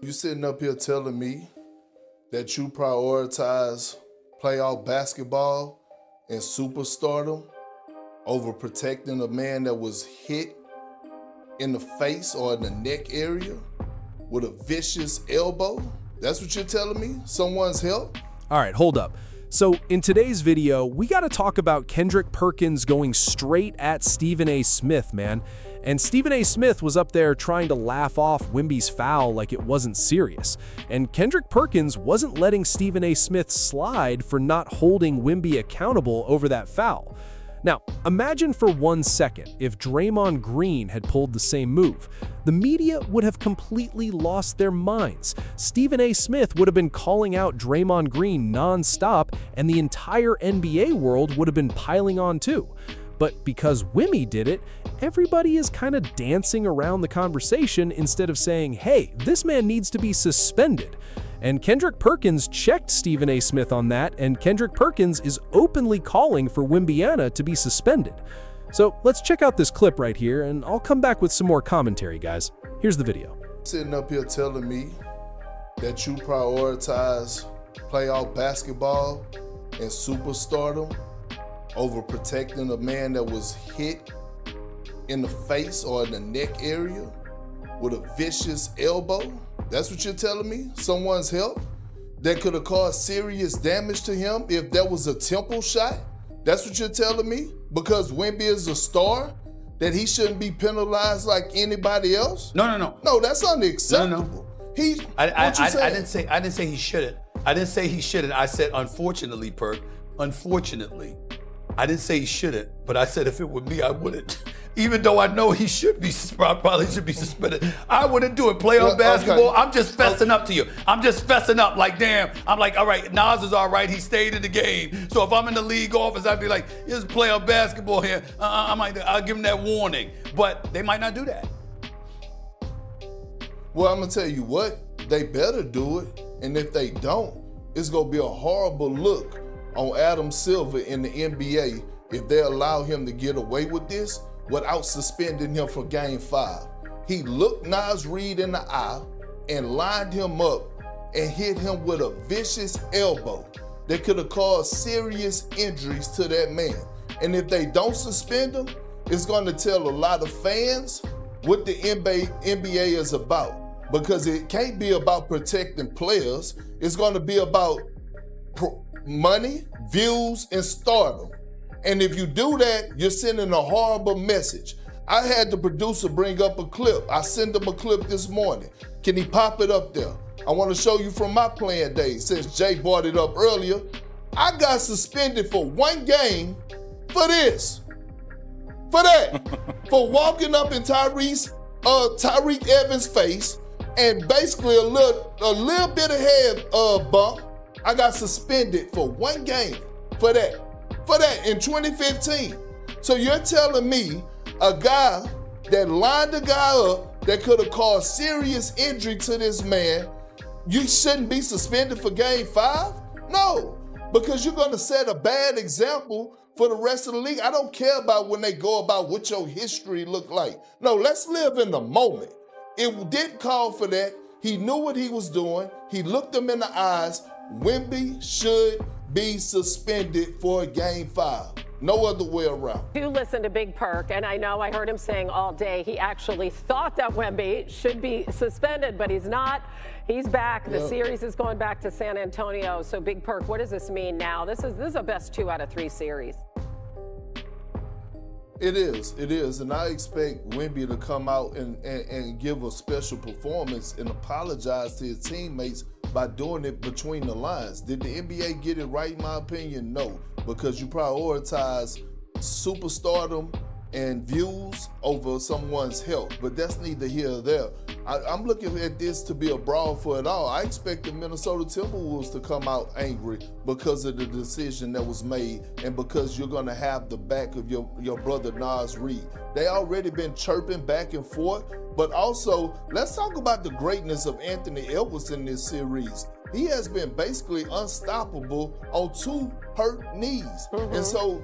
You sitting up here telling me that you prioritize playoff basketball and superstardom over protecting a man that was hit in the face or in the neck area with a vicious elbow? That's what you're telling me? Someone's help? All right, hold up. So in today's video, we got to talk about Kendrick Perkins going straight at Stephen A. Smith, man. And Stephen A. Smith was up there trying to laugh off Wemby's foul like it wasn't serious. And Kendrick Perkins wasn't letting Stephen A. Smith slide for not holding Wemby accountable over that foul. Now, imagine for 1 second if Draymond Green had pulled the same move. The media would have completely lost their minds. Stephen A. Smith would have been calling out Draymond Green nonstop, and the entire NBA world would have been piling on too. But because Wemby did it, everybody is kind of dancing around the conversation instead of saying, hey, this man needs to be suspended. And Kendrick Perkins checked Stephen A. Smith on that, and Kendrick Perkins is openly calling for Wembanyama to be suspended. So let's check out this clip right here, and I'll come back with some more commentary, guys. Here's the video. Sitting up here telling me that you prioritize playoff basketball and superstardom over protecting a man that was hit in the face or in the neck area with a vicious elbow? That's what you're telling me? Someone's help that could have caused serious damage to him if that was a temple shot? That's what you're telling me? Because Wemby is a star, that he shouldn't be penalized like anybody else? No. No, that's unacceptable. No. I didn't say he shouldn't. I didn't say he shouldn't. I said unfortunately, Perk. Unfortunately. I didn't say he shouldn't, but I said if it were me, I wouldn't. Even though I know he probably should be suspended, I wouldn't do it. Playoff basketball, okay. I'm just fessing up to you. I'm just fessing up like, damn. I'm like, all right, Nas is all right. He stayed in the game. So if I'm in the league office, I'd be like, here's playoff basketball here. I'll give him that warning. But they might not do that. Well, I'm going to tell you what, they better do it. And if they don't, it's going to be a horrible look on Adam Silver in the NBA if they allow him to get away with this without suspending him for Game 5. He looked Nas Reed in the eye and lined him up and hit him with a vicious elbow that could have caused serious injuries to that man. And if they don't suspend him, it's going to tell a lot of fans what the NBA is about, because it can't be about protecting players. It's going to be about money, views, and stardom. And if you do that, you're sending a horrible message. I had the producer bring up a clip. I sent him a clip this morning. Can he pop it up there? I want to show you from my playing days, since Jay brought it up earlier. I got suspended for 1 game for this. For that. For walking up in Tyreek Evans' face and basically a little bit of head bump. I got suspended for 1 game for that. For that in 2015. So you're telling me a guy that lined a guy up that could have caused serious injury to this man, you shouldn't be suspended for Game 5? No, because you're going to set a bad example for the rest of the league. I don't care about when they go about what your history looked like. No, let's live in the moment. It did call for that. He knew what he was doing. He looked him in the eyes. Wemby should be suspended for Game 5. No other way around. Do listen to Big Perk, and I know I heard him saying all day he actually thought that Wemby should be suspended, but he's not. He's back. The series is going back to San Antonio. So Big Perk, what does this mean now? This is a best 2 out of 3 series. It is, and I expect Wemby to come out and give a special performance and apologize to his teammates by doing it between the lines. Did the NBA get it right, in my opinion? No, because you prioritize superstardom and views over someone's health, but that's neither here nor there. I'm looking at this to be a brawl for it all. I expect the Minnesota Timberwolves to come out angry because of the decision that was made and because you're going to have the back of your brother Nas Reed. They already been chirping back and forth, but also let's talk about the greatness of Anthony Edwards in this series. he has been basically unstoppable on 2 hurt knees. And so,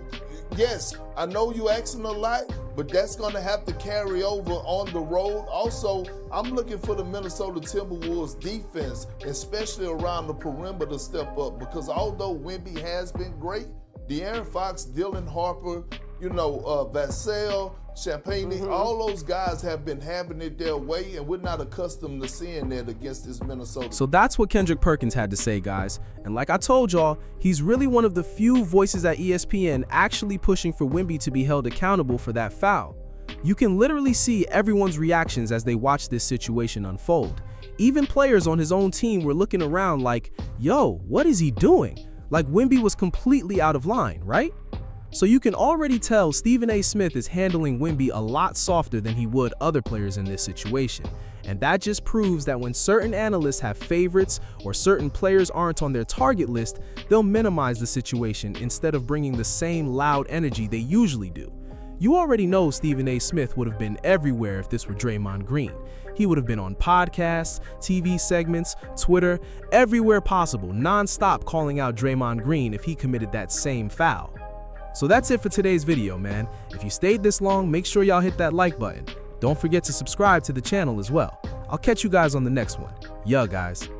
yes, I know you're asking a lot, but that's going to have to carry over on the road. Also, I'm looking for the Minnesota Timberwolves defense, especially around the perimeter, to step up, because although Wemby has been great, De'Aaron Fox, Dylan Harper, Vassell, Champagne, all those guys have been having it their way, and we're not accustomed to seeing that against this Minnesota. So that's what Kendrick Perkins had to say, guys. And like I told y'all, he's really one of the few voices at ESPN actually pushing for Wemby to be held accountable for that foul. You can literally see everyone's reactions as they watch this situation unfold. Even players on his own team were looking around like, yo, what is he doing? Like Wemby was completely out of line, right? So you can already tell Stephen A. Smith is handling Wemby a lot softer than he would other players in this situation. And that just proves that when certain analysts have favorites or certain players aren't on their target list, they'll minimize the situation instead of bringing the same loud energy they usually do. You already know Stephen A. Smith would have been everywhere if this were Draymond Green. He would have been on podcasts, TV segments, Twitter, everywhere possible, non-stop calling out Draymond Green if he committed that same foul. So that's it for today's video, man. If you stayed this long, make sure y'all hit that like button. Don't forget to subscribe to the channel as well. I'll catch you guys on the next one. Yeah, guys.